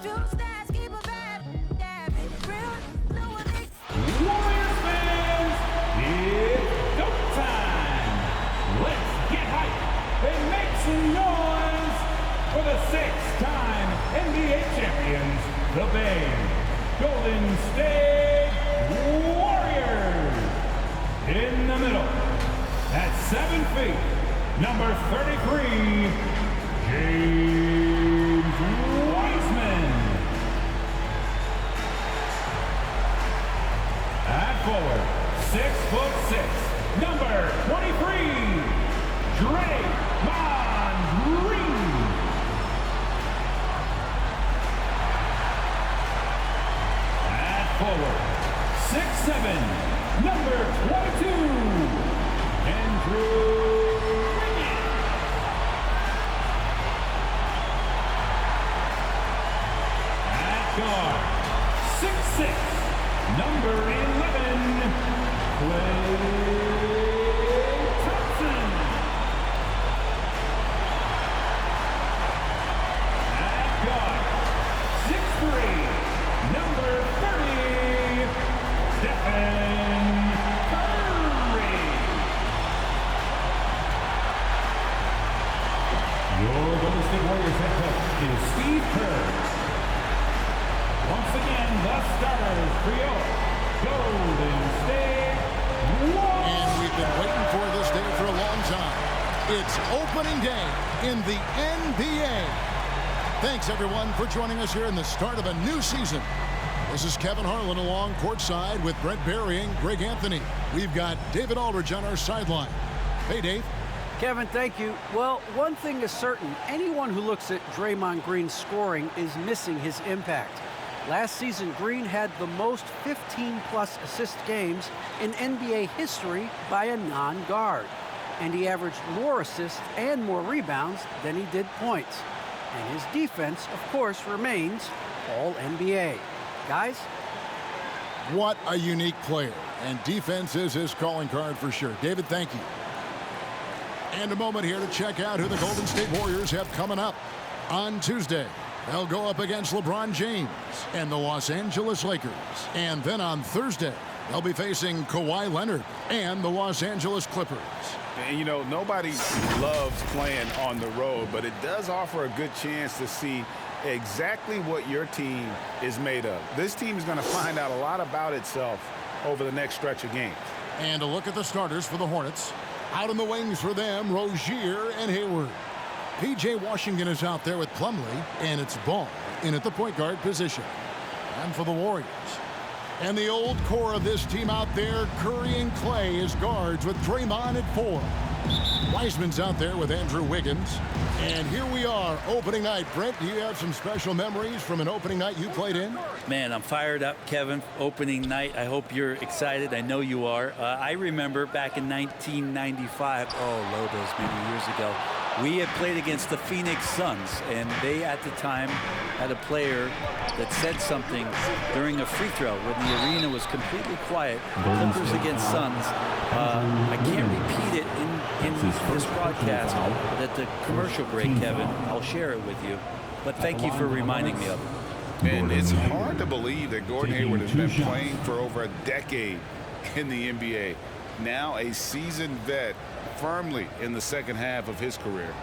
Warriors fans, it's go time. Let's get hyped and make some noise for the 6-time NBA champions, the Bay Golden State Warriors. In the middle, at 7 feet, number 33, James Wiseman. At forward, 6'6", number 23, Draymond Green. At forward, 6'7", number 22, Andrew Wiggins. At guard, 6'6", number 11, Klay Thompson. At guard, 6'3", number 30, Stephen Curry. Your Golden State Warriors head coach is Steve Kerr. Once again, the starters for your Golden State Warriors. And we've been waiting for this day for a long time. It's opening day in the NBA. Thanks, everyone, for joining us here in the start of a new season. This is Kevin Harlan along courtside with Brett Barry and Greg Anthony. We've got David Aldridge on our sideline. Hey, Dave. Kevin, thank you. Well, one thing is certain. Anyone who looks at Draymond Green's scoring is missing his impact. Last season, Green had the most 15-plus assist games in NBA history by a non-guard. And he averaged more assists and more rebounds than he did points. And his defense, of course, remains all-NBA. Guys? What a unique player. And defense is his calling card for sure. David, thank you. And a moment here to check out who the Golden State Warriors have coming up. On Tuesday, they'll go up against LeBron James and the Los Angeles Lakers. And then on Thursday, they'll be facing Kawhi Leonard and the Los Angeles Clippers. And, you know, nobody loves playing on the road, but it does offer a good chance to see exactly what your team is made of. This team is going to find out a lot about itself over the next stretch of games. And a look at the starters for the Hornets. Out in the wings for them, Rozier and Hayward. P.J. Washington is out there with Plumlee, and it's Ball in at the point guard position. And for the Warriors. And the old core of this team out there, Curry and Klay as guards with Draymond at 4. Wiseman's out there with Andrew Wiggins. And here we are, opening night. Brent, do you have some special memories from an opening night you played in? Man, I'm fired up, Kevin. Opening night. I hope you're excited. I know you are. I remember back in 1995, those many years ago, we had played against the Phoenix Suns, and they at the time had a player that said something during a free throw when the arena was completely quiet. Clippers against Suns. I can't repeat it in this broadcast, but at the commercial break, Kevin, I'll share it with you. But thank you for reminding me of it. And it's hard to believe that Gordon Hayward has been playing for over a decade in the NBA. Now a seasoned vet, firmly in the second half of his career.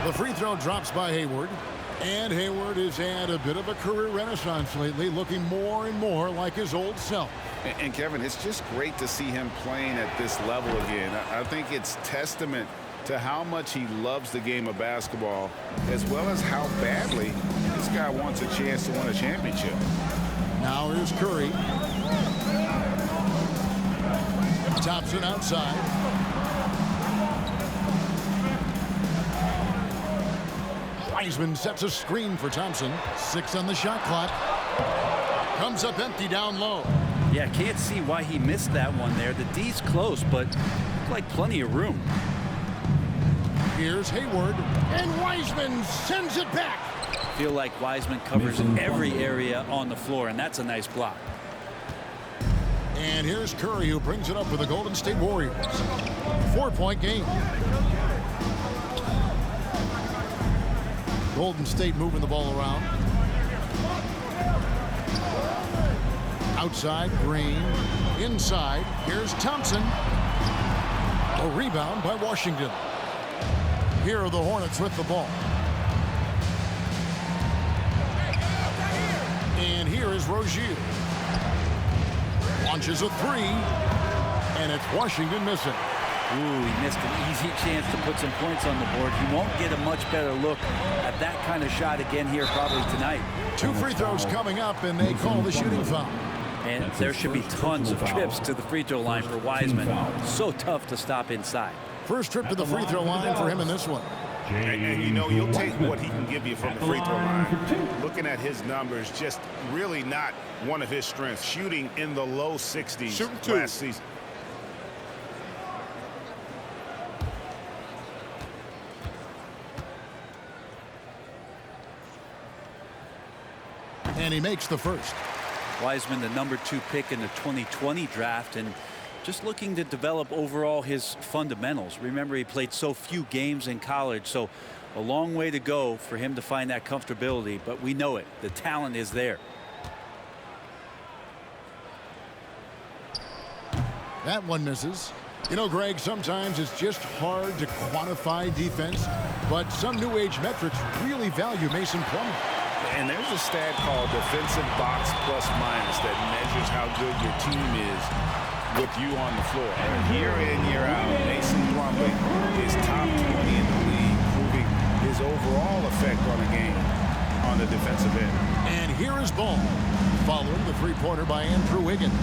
The free throw drops by Hayward. And Hayward has had a bit of a career renaissance lately, looking more and more like his old self. And Kevin, it's just great to see him playing at this level again. I think it's testament to how much he loves the game of basketball, as well as how badly this guy wants a chance to win a championship. Now here's Curry. Thompson outside. Wiseman sets a screen for Thompson. 6 on the shot clock. Comes up empty down low. Yeah, can't see why he missed that one there. The D's close, but looked like plenty of room. Here's Hayward, and Wiseman sends it back. Feel like Wiseman covers every area on the floor, and that's a nice block. And here's Curry, who brings it up for the Golden State Warriors. 4-point game. Golden State moving the ball around. Outside, Green. Inside, here's Thompson. A rebound by Washington. Here are the Hornets with the ball. And here is Rozier. Launches a three. And it's Washington missing. Ooh, he missed an easy chance to put some points on the board. He won't get a much better look at that kind of shot again here probably tonight. 2 free throws coming up, and they call the shooting foul. And there should be tons of trips to the free throw line for Wiseman. So tough to stop inside. First trip to the free throw line for him in this one. And you know, you'll take what he can give you from the free throw line. Looking at his numbers, just really not one of his strengths. Shooting in the low 60s last season. And he makes the first. Wiseman, the #2 pick in the 2020 draft, and just looking to develop overall his fundamentals. Remember, he played so few games in college, so a long way to go for him to find that comfortability, but we know it. The talent is there. That one misses. You know, Greg, sometimes it's just hard to quantify defense, but some new age metrics really value Mason Plumlee. And there's a stat called defensive box plus minus that measures how good your team is with you on the floor. And year in, year out, Mason Plumlee is top 20 in the league, proving his overall effect on the game on the defensive end. And here is Ball, following the three-pointer by Andrew Wiggins.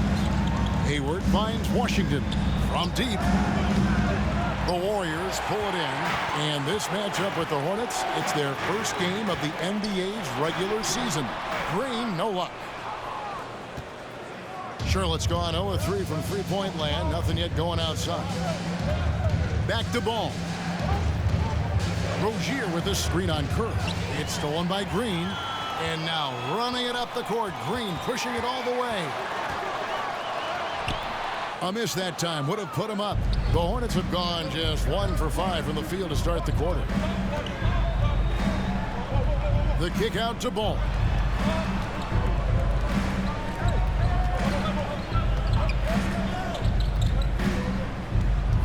Hayward finds Washington from deep. The Warriors pull it in, and this matchup with the Hornets, it's their first game of the NBA's regular season. Green, no luck. Charlotte's gone 0-3 from three-point land. Nothing yet going outside. Back to Ball. Rozier with a screen on Curry. It's stolen by Green. And now running it up the court. Green pushing it all the way. A miss that time would have put him up. The Hornets have gone just 1 for 5 from the field to start the quarter. The kick out to Ball.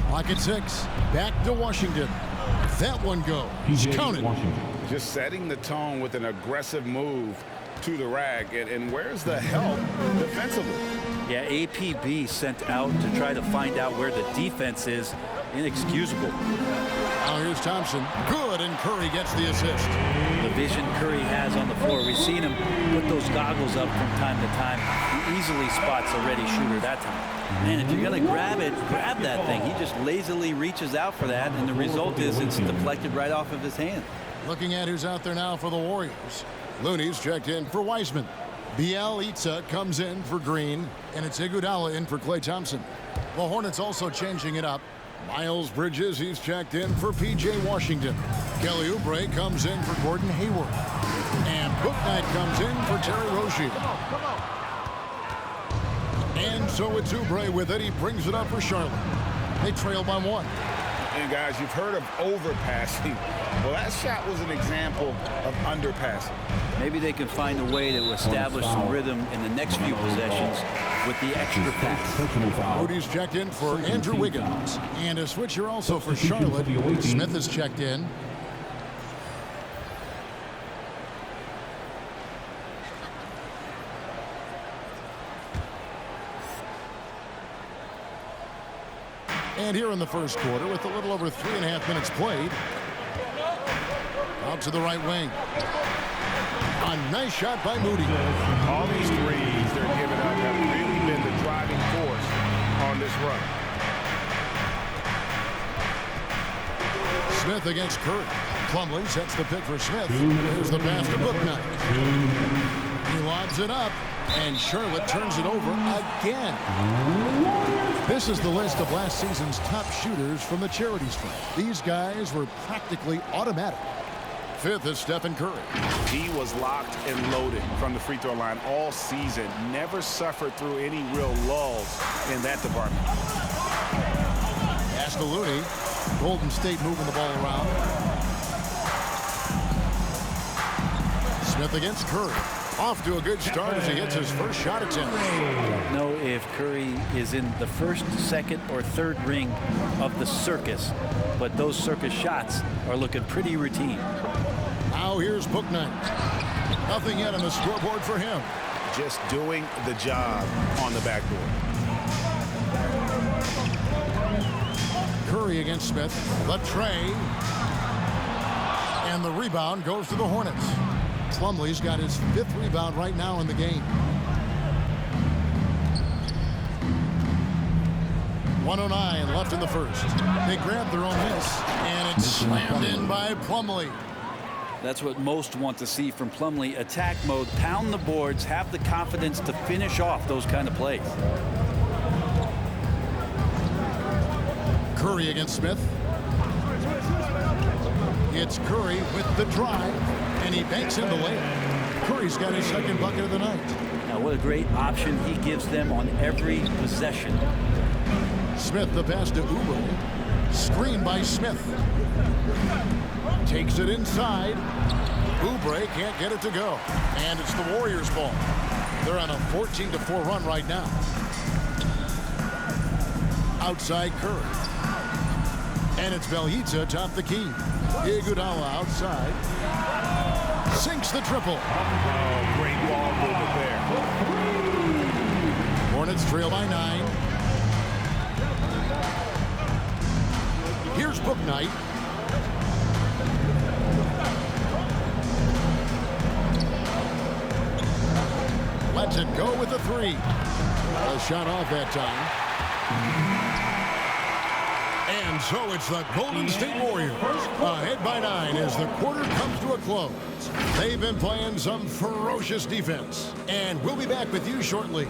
Clock at 6. Back to Washington. That one goes. Counted. Just setting the tone with an aggressive move to the rack. And where's the help defensively? Yeah, APB sent out to try to find out where the defense is. Inexcusable. Now here's Thompson. Good, and Curry gets the assist. The vision Curry has on the floor. We've seen him put those goggles up from time to time. He easily spots a ready shooter that time. Man, if you're going to grab it, grab that thing. He just lazily reaches out for that, and the result is it's deflected right off of his hand. Looking at who's out there now for the Warriors. Looney's checked in for Wiseman. Bielitsa comes in for Green, and it's Iguodala in for Klay Thompson. The Hornets also changing it up. Miles Bridges, he's checked in for P.J. Washington. Kelly Oubre comes in for Gordon Hayward. And Bouknight comes in for Terry Rozier. And so it's Oubre with it. He brings it up for Charlotte. They trail by 1. And guys, you've heard of overpassing. Well, that shot was an example of underpassing. Maybe they can find a way to establish some rhythm in the next few possessions with the extra pass. Moody's checked in for Andrew Wiggins. And a switcher also for Charlotte. Smith is checked in. And here in the first quarter, with a little over 3.5 minutes played. Out to the right wing. A nice shot by Moody. All these threes they're giving up have really been the driving force on this run. Smith against Curry. Plumlee sets the pick for Smith. Here's the pass to Bouknight. He lobs it up, and Charlotte turns it over again. This is the list of last season's top shooters from the charity stripe. These guys were practically automatic. Fifth is Stephen Curry. He was locked and loaded from the free throw line all season. Never suffered through any real lulls in that department. Pass to Looney. Golden State moving the ball around. Smith against Curry. Off to a good start as he hits his first shot attempt. Know if Curry is in the first, second, or third ring of the circus, but those circus shots are looking pretty routine. Now here's Bouknight. Nothing yet on the scoreboard for him. Just doing the job on the backboard. Curry against Smith. The tray. And the rebound goes to the Hornets. Plumlee's got his 5th rebound right now in the game. 1:09 left in the first. They grabbed their own miss, and it's slammed in by Plumlee. That's what most want to see from Plumlee. Attack mode, pound the boards, have the confidence to finish off those kind of plays. Curry against Smith. It's Curry with the drive, and he banks in the layup. Curry's got his 2nd bucket of the night. Now, what a great option he gives them on every possession. Smith the pass to Oubre. Screen by Smith. Takes it inside. Oubre can't get it to go. And it's the Warriors' ball. They're on a 14-4 run right now. Outside Curry. And it's Bjelica atop the key. Iguodala outside. Sinks the triple. Oh, great ball movement there. Hornets trail by 9. Here's Bouknight. Lets it go with the 3. A shot off that time. And so it's the Golden State Warriors ahead by 9 as the quarter comes to a close. They've been playing some ferocious defense, and we'll be back with you shortly.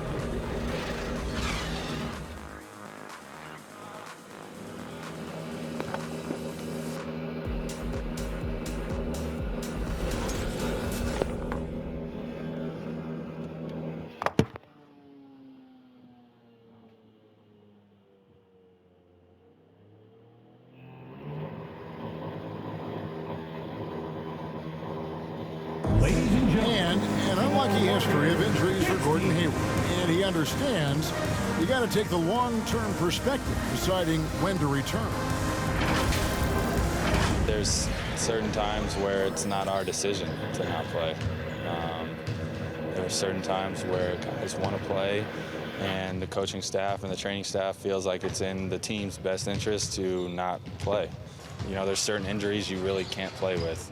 And an unlucky history of injuries for Gordon Hayward. And he understands you got to take the long-term perspective deciding when to return. There's certain times where it's not our decision to not play. There are certain times where guys want to play, and the coaching staff and the training staff feels like it's in the team's best interest to not play. You know, there's certain injuries you really can't play with.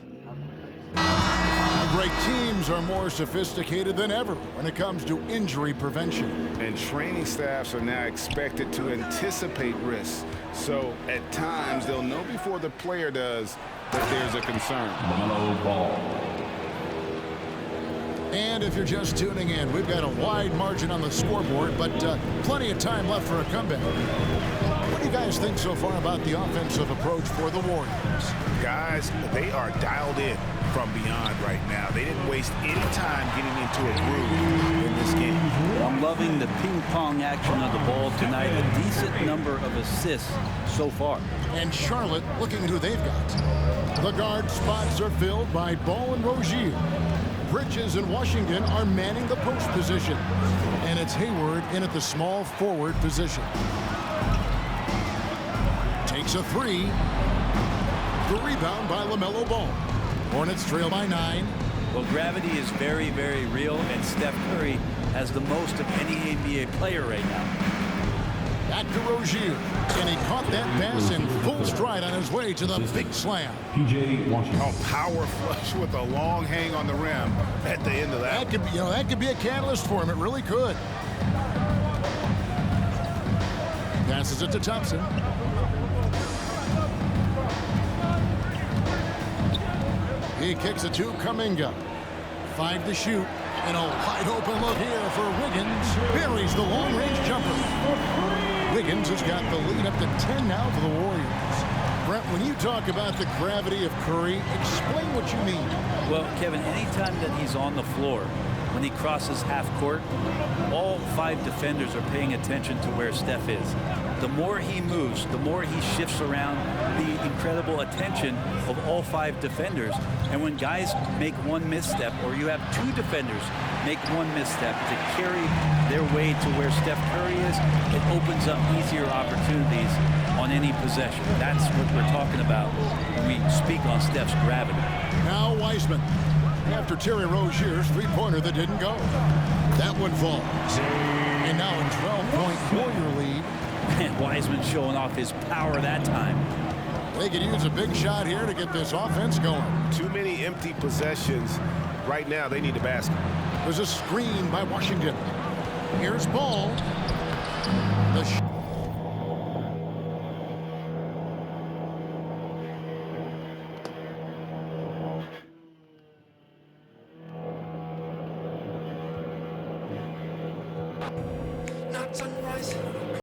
Great teams are more sophisticated than ever when it comes to injury prevention. And training staffs are now expected to anticipate risks. So at times they'll know before the player does that there's a concern. LaMelo Ball. And if you're just tuning in, we've got a wide margin on the scoreboard, but plenty of time left for a comeback. What do you guys think so far about the offensive approach for the Warriors? Guys, they are dialed in from beyond right now. They didn't waste any time getting into a groove in this game. I'm loving the ping pong action of the ball tonight. A decent number of assists so far. And Charlotte looking at who they've got. The guard spots are filled by Ball and Rozier. Bridges and Washington are manning the post position. And it's Hayward in at the small forward position. Takes a 3. The rebound by LaMelo Ball. Hornets trail by 9. Well, gravity is very, very real, and Steph Curry has the most of any NBA player right now. Back to Rozier, and he caught that pass in full stride on his way to the big slam. PJ Washington. Oh, power flush with a long hang on the rim at the end of that. That could be a catalyst for him. It really could. Passes it to Thompson. He kicks it to Kuminga. 5 to shoot. And a wide open look here for Wiggins. Buries the long-range jumper. Wiggins has got the lead up to 10 now for the Warriors. Brent, when you talk about the gravity of Curry, explain what you mean. Well, Kevin, anytime that he's on the floor, when he crosses half court, all 5 defenders are paying attention to where Steph is. The more he moves, the more he shifts around, the incredible attention of all 5 defenders. And when guys make one misstep, or you have 2 defenders make one misstep to carry their way to where Steph Curry is, it opens up easier opportunities on any possession. That's what we're talking about when we speak on Steph's gravity. Now Wiseman, after Terry Rozier's three-pointer that didn't go. That one falls. And now a 12-point Warrior lead. And Wiseman showing off his power that time. They could use a big shot here to get this offense going. Too many empty possessions. Right now, they need a basket. There's a screen by Washington. Here's Ball. The